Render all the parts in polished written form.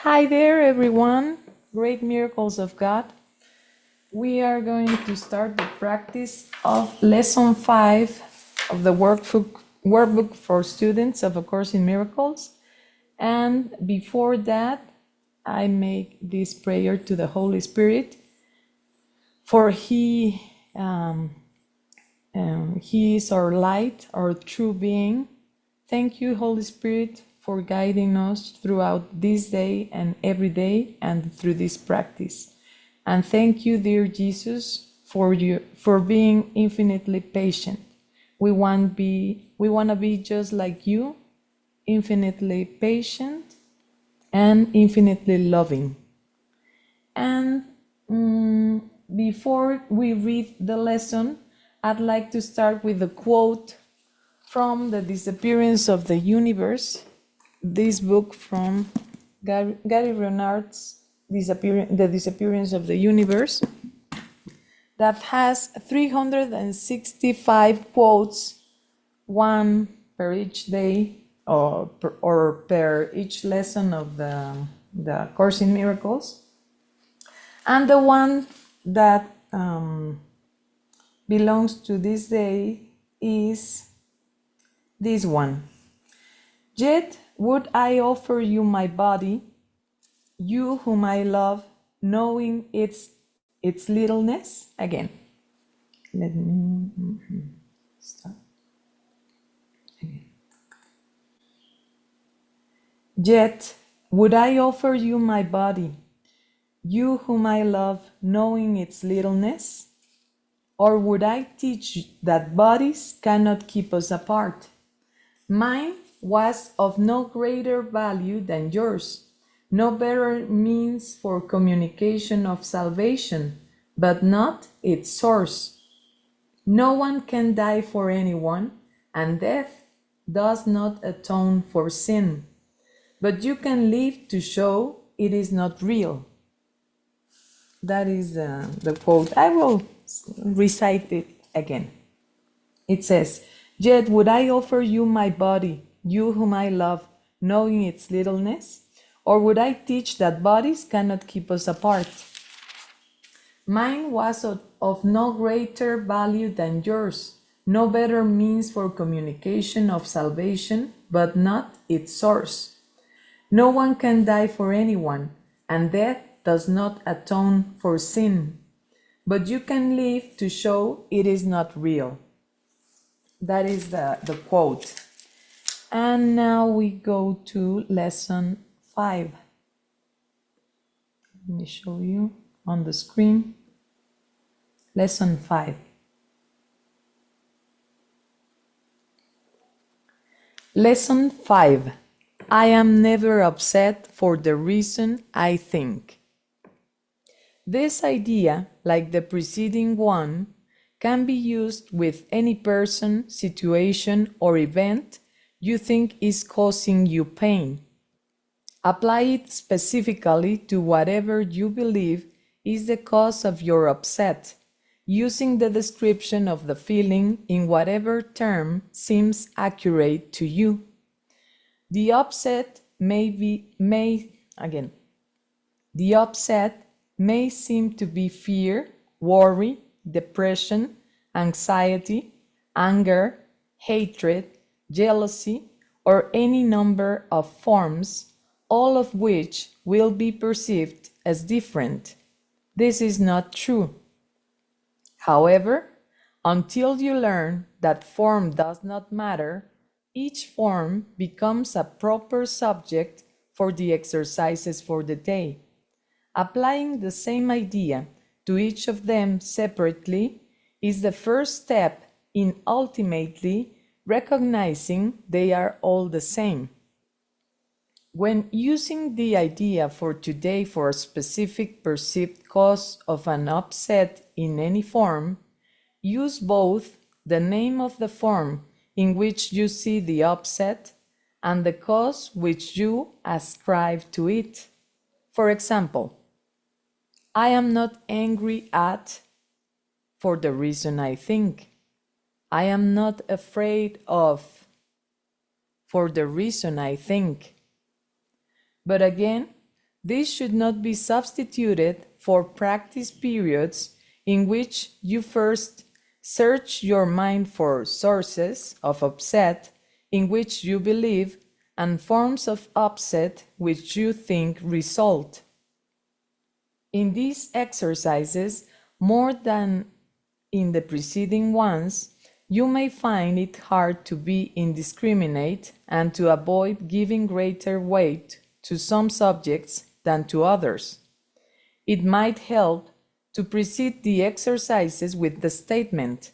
Hi there, everyone. Great miracles of God. We are going to start the practice of lesson 5 of the workbook for students of A Course in Miracles. And before that, I make this prayer to the Holy Spirit, for He is our light, our true being. Thank you, Holy Spirit, for guiding us throughout this day and every day and through this practice. And thank you, dear Jesus, for being infinitely patient. We want to be just like you, infinitely patient and infinitely loving. And before we read the lesson, I'd like to start with a quote from The Disappearance of the Universe, this book from Gary Renard's The Disappearance of the Universe, that has 365 quotes, one per each day or per each lesson of the Course in Miracles. And the one that belongs to this day is this one. Yet would I offer you my body, you whom I love, knowing its littleness. Again, let me start. Again. Yet would I offer you my body, you whom I love, knowing its littleness? Or would I teach that bodies cannot keep us apart? Mine was of no greater value than yours, no better means for communication of salvation, but not its source. No one can die for anyone, and death does not atone for sin, but you can live to show it is not real. That is the quote. I will recite it again. It says, "Yet would I offer you my body, you whom I love, knowing its littleness? Or would I teach that bodies cannot keep us apart? Mine was of no greater value than yours, no better means for communication of salvation, but not its source. No one can die for anyone, and death does not atone for sin, but you can live to show it is not real." That is the quote. And now we go to lesson 5. Let me show you on the screen. Lesson 5. Lesson 5. I am never upset for the reason I think. This idea, like the preceding one, can be used with any person, situation, or event you think is causing you pain. Apply it specifically to whatever you believe is the cause of your upset, using the description of the feeling in whatever term seems accurate to you. The upset may seem to be fear, worry, depression, anxiety, anger, hatred, jealousy, or any number of forms, all of which will be perceived as different. This is not true. However, until you learn that form does not matter, each form becomes a proper subject for the exercises for the day. Applying the same idea to each of them separately is the first step in ultimately recognizing they are all the same. When using the idea for today for a specific perceived cause of an upset in any form, use both the name of the form in which you see the upset and the cause which you ascribe to it. For example, I am not angry at for the reason I think. I am not afraid of for the reason I think. But again, This should not be substituted for practice periods in which you first search your mind for sources of upset in which you believe and forms of upset which you think result. In these exercises, more than in the preceding ones, you may find it hard to be indiscriminate and to avoid giving greater weight to some subjects than to others. It might help to precede the exercises with the statement,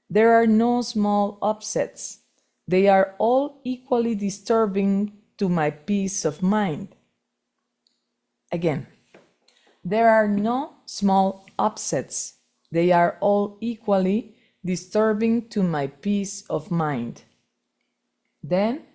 "There are no small upsets. They are all equally disturbing to my peace of mind." Again, there are no small upsets. They are all equally disturbing to my peace of mind. Then,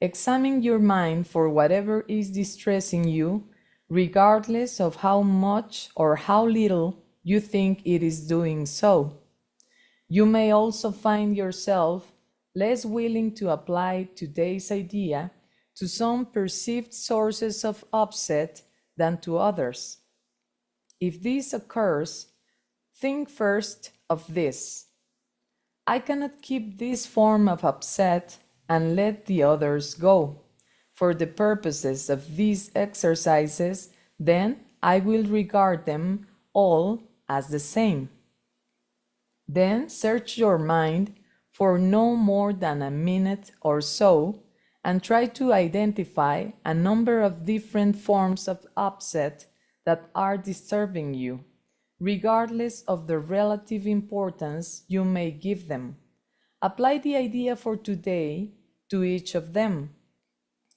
examine your mind for whatever is distressing you, regardless of how much or how little you think it is doing so. You may also find yourself less willing to apply today's idea to some perceived sources of upset than to others. If this occurs, think first of this: I cannot keep this form of upset and let the others go. For the purposes of these exercises, then I will regard them all as the same. Then search your mind for no more than a minute or so and try to identify a number of different forms of upset that are disturbing you, regardless of the relative importance you may give them. Apply the idea for today to each of them,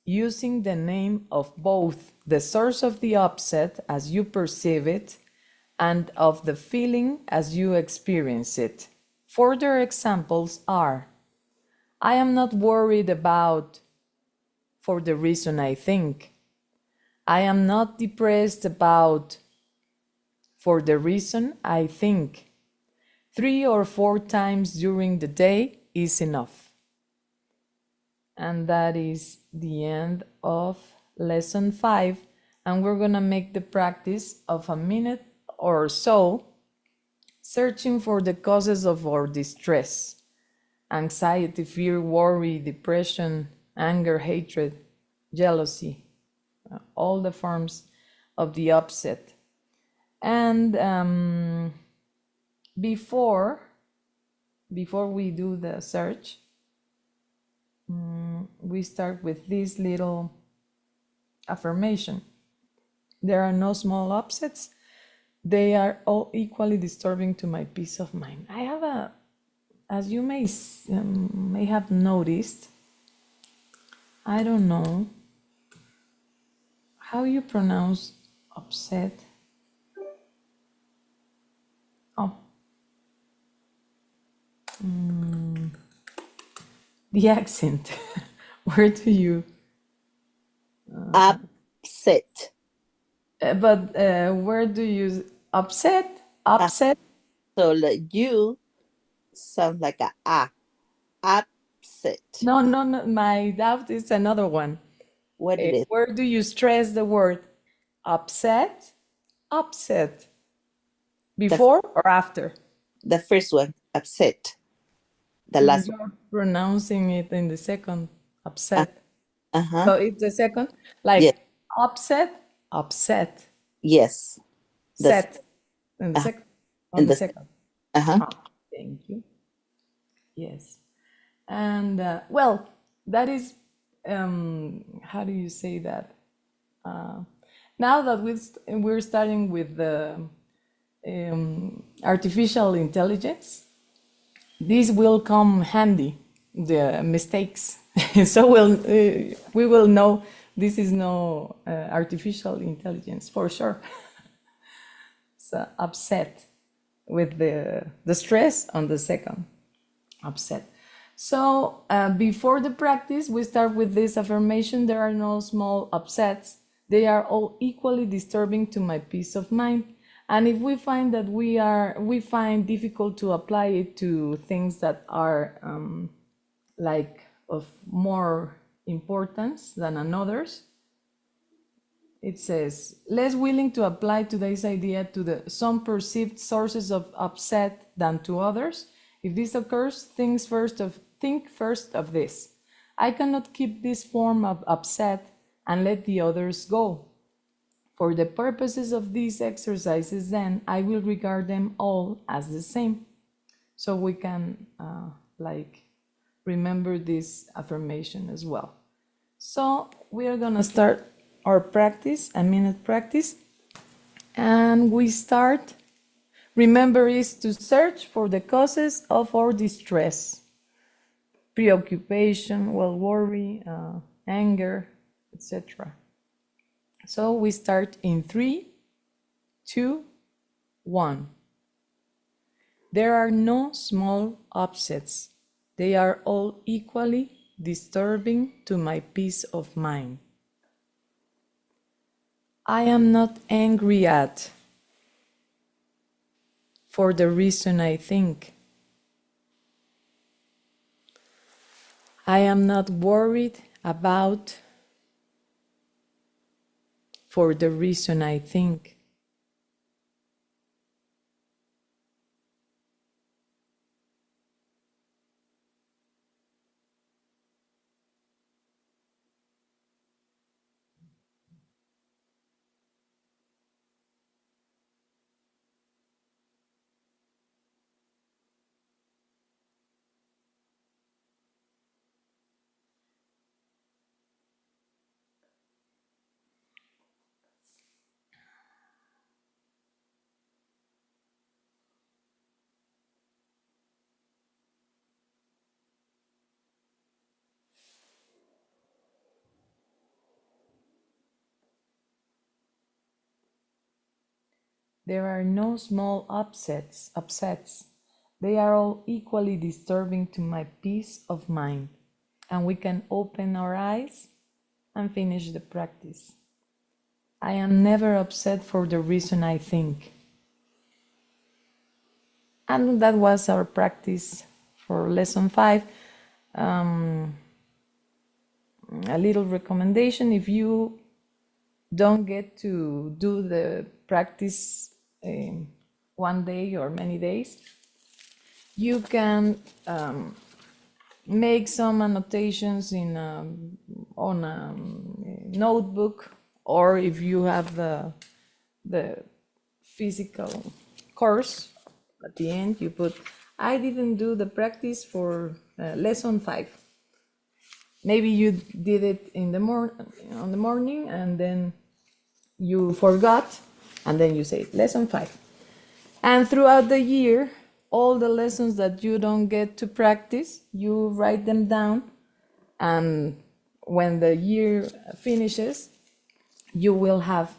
using the name of both the source of the upset as you perceive it and of the feeling as you experience it. Further examples are: I am not worried about for the reason I think. I am not depressed about for the reason I think. 3 or 4 times during the day is enough. And that is the end of lesson 5. And we're going to make the practice of a minute or so searching for the causes of our distress: anxiety, fear, worry, depression, anger, hatred, jealousy, all the forms of the upset. And before we do the search, we start with this little affirmation: there are no small upsets. They are all equally disturbing to my peace of mind. I have as you may have noticed, I don't know how you pronounce upset. Oh, the accent. Where do you? Upset. But where do you upset? Upset? So like you sound like a upset. No. My doubt is another one. What it is? Where do you stress the word upset? Upset. Before or after? The first one, upset. The last one. You're pronouncing it in the second, upset. Uh-huh. So it's the second, Yes. like upset, upset, Yes. set. In the second, on the second. Uh-huh. Thank you. Yes. And well, that is, how do you say that? Now that we're starting with the artificial intelligence, this will come handy, the mistakes. So we will know this is no artificial intelligence for sure. So upset with the stress on the second, upset. So before the practice, we start with this affirmation: there are no small upsets. They are all equally disturbing to my peace of mind. And if we find that we find difficult to apply it to things that are like of more importance than others, It says, less willing to apply today's idea to some perceived sources of upset than to others. If this occurs, think first of this. I cannot keep this form of upset and let the others go. For the purposes of these exercises, then, I will regard them all as the same. So we can remember this affirmation as well. So we are gonna start our practice, a minute practice. And we start, remember, is to search for the causes of our distress, preoccupation, worry, anger, etc. So we start in 3, 2, 1. There are no small upsets. They are all equally disturbing to my peace of mind. I am not angry at for the reason I think. I am not worried about for the reason I think. There are no small upsets. They are all equally disturbing to my peace of mind. And we can open our eyes and finish the practice. I am never upset for the reason I think. And that was our practice for lesson 5. A little recommendation: if you don't get to do the practice one day or many days, you can make some annotations on a notebook, or if you have the physical course, at the end you put, I didn't do the practice for lesson 5. Maybe you did it on the morning, and then you forgot, and then you say lesson 5. And throughout the year, all the lessons that you don't get to practice, you write them down, and when the year finishes, you will have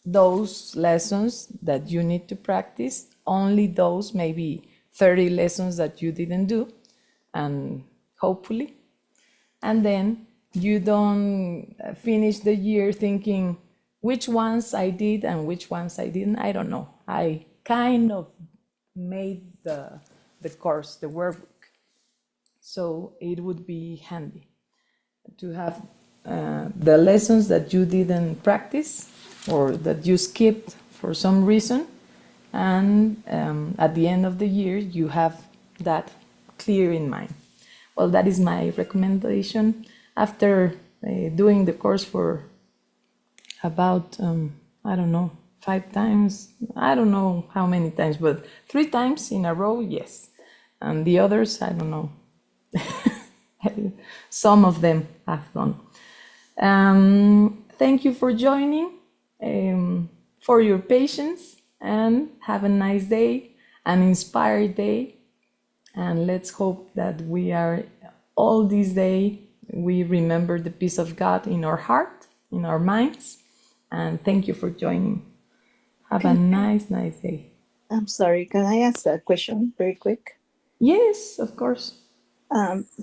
those lessons that you need to practice, only those maybe 30 lessons that you didn't do, and hopefully. And then you don't finish the year thinking which ones I did and which ones I didn't. I don't know. I kind of made the course, the workbook. So it would be handy to have the lessons that you didn't practice or that you skipped for some reason. And at the end of the year, you have that clear in mind. Well, that is my recommendation. After doing the course for about, I don't know, 5 times, I don't know how many times, but 3 times in a row, yes. And the others, I don't know. Some of them have gone. Thank you for joining, for your patience, and have a nice day, an inspired day. And let's hope that we are all this day, we remember the peace of God in our heart, in our minds. And thank you for joining. Have a nice day. I'm sorry, can I ask a question very quick? Yes, of course.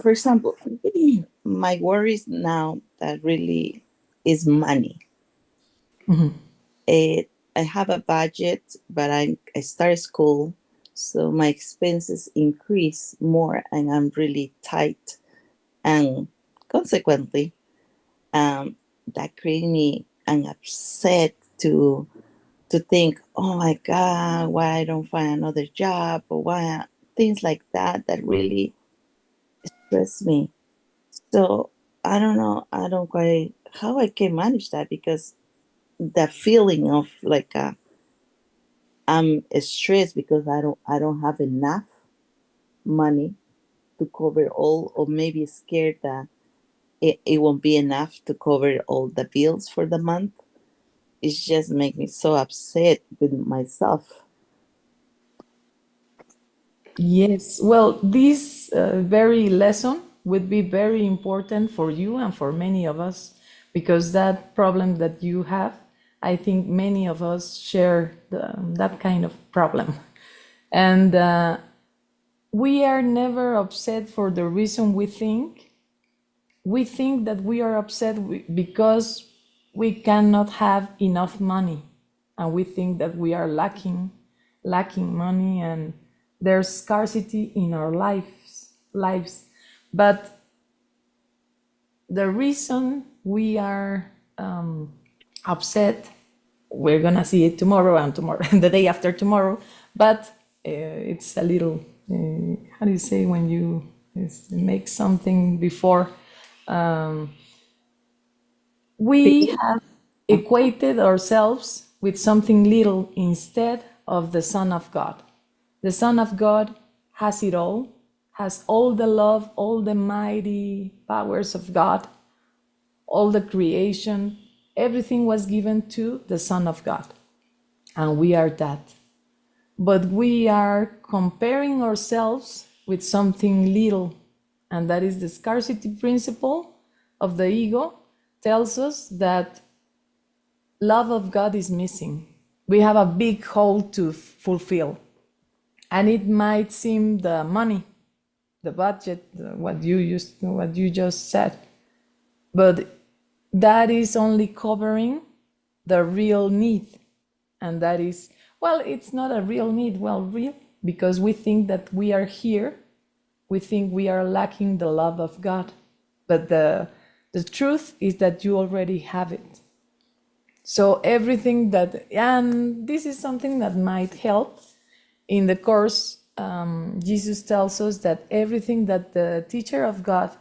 For example, my worries now that really is money. I have a budget, but I started school, so my expenses increase more, and I'm really tight, and consequently, that created me I'm upset to think, oh my God, why I don't find another job, or why things like that that really stress me. So I don't know. I don't quite how I can manage that, because the feeling of like I'm stressed because I don't have enough money to cover all, or maybe scared that it won't be enough to cover all the bills for the month. It's just make me so upset with myself. Yes, well, this very lesson would be very important for you and for many of us because that problem that you have, I think many of us share that kind of problem. And we are never upset for the reason we think. We think that we are upset because we cannot have enough money, and we think that we are lacking money, and there's scarcity in our lives. But the reason we are upset, we're gonna see it tomorrow and tomorrow and the day after tomorrow. But it's a little, how do you say, when you make something before, we have equated ourselves with something little instead of the Son of God. The Son of God has it all, has all the love, all the mighty powers of God, all the creation. Everything was given to the Son of God, and we are that. But we are comparing ourselves with something little, and that is the scarcity principle of the ego, tells us that love of God is missing. We have a big hole to fulfill. And it might seem the money, the budget, what you just said, but that is only covering the real need. And that is, well, it's not a real need. Well, real, because we think that we are here. We think we are lacking the love of God. But the truth is that you already have it. So everything that, and this is something that might help in the course. Jesus tells us that everything that the teacher of God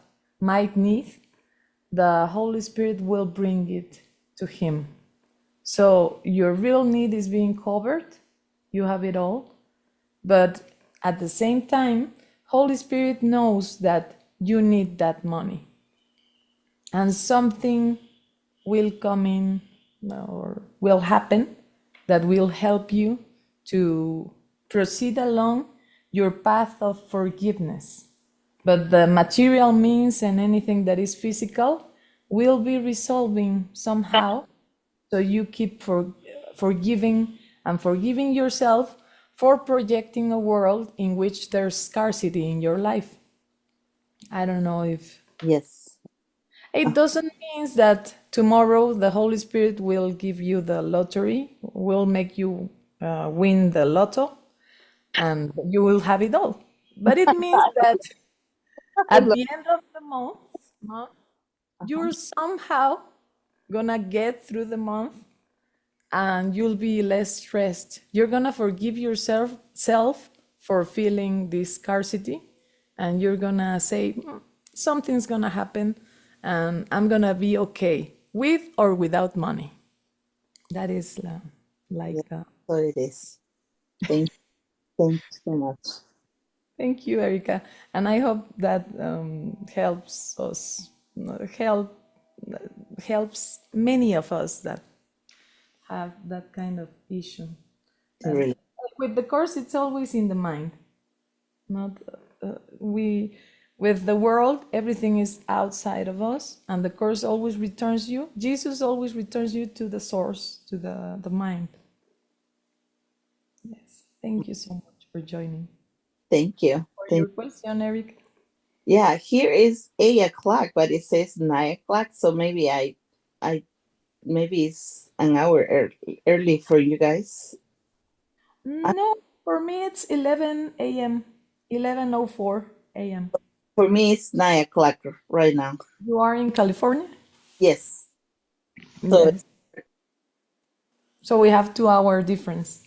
might need, the Holy Spirit will bring it to him. So your real need is being covered. You have it all. But at the same time, Holy Spirit knows that you need that money. And something will come in or will happen that will help you to proceed along your path of forgiveness. But the material means and anything that is physical will be resolving somehow. So you keep forgiving and forgiving yourself for projecting a world in which there's scarcity in your life. I don't know if Yes. it doesn't mean that tomorrow the Holy Spirit will give you the lottery, will make you win the lotto, and you will have it all. But it means that at the end of the month, you're somehow gonna get through the month and you'll be less stressed. You're gonna forgive yourself self for feeling this scarcity, and you're gonna say, something's gonna happen, and I'm gonna be okay with or without money." That is Yeah, like, so it is. Thank thank you so much. thank you, Erica, and I hope that helps us, help helps many of us that have that kind of issue. And Really. with the course, it's always in the mind. Not we with the world, everything is outside of us, and the course always returns you. Jesus always returns you to the source, to the mind. Yes. Thank you so much for joining. Thank you. For Thank your question, Eric. Yeah, here is 8 o'clock, but it says 9 o'clock. So I maybe it's an hour early for you guys. No, for me it's 11 a.m. 11:04 a.m. For me, it's 9 o'clock right now. You are in California? Yes. So Yes. So we have 2 hour difference.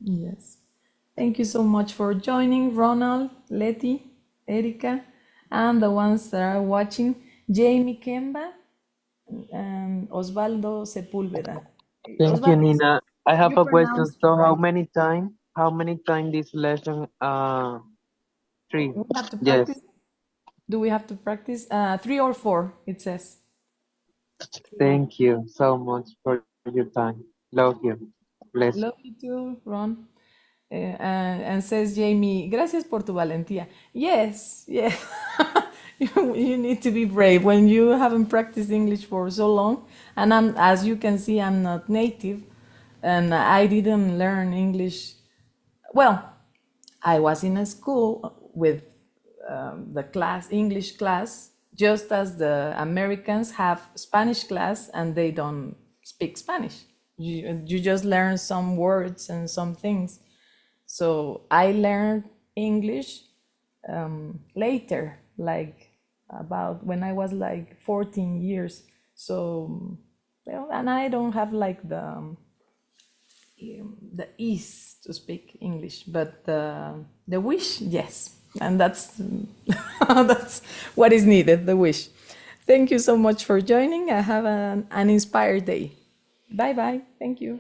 Yes. Thank you so much for joining, Ronald, Letty, Erika, and the ones that are watching, Jamie Kemba and Osvaldo Sepúlveda. Thank you, Osvaldo, Nina. I have you a question. pronounced it So right. how many time this lesson three? We have to Yes. practice. Do we have to practice? 3 or 4, it says. 3 or Thank you so much for your time. Love you. Bless. Love you too, Ron. And says Jamie, gracias por tu valentía. Yes, yes. You need to be brave when you haven't practiced English for so long. And as you can see, I'm not native, and I didn't learn English. Well, I was in a school with the class, English class, just as the Americans have Spanish class and they don't speak Spanish. You just learn some words and some things. So I learned English later, like about when I was like 14 years. So, well, and I don't have like the ease to speak English, but the wish, yes, and that's that's what is needed. The wish. Thank you so much for joining. I have an inspired day. Bye bye. Thank you.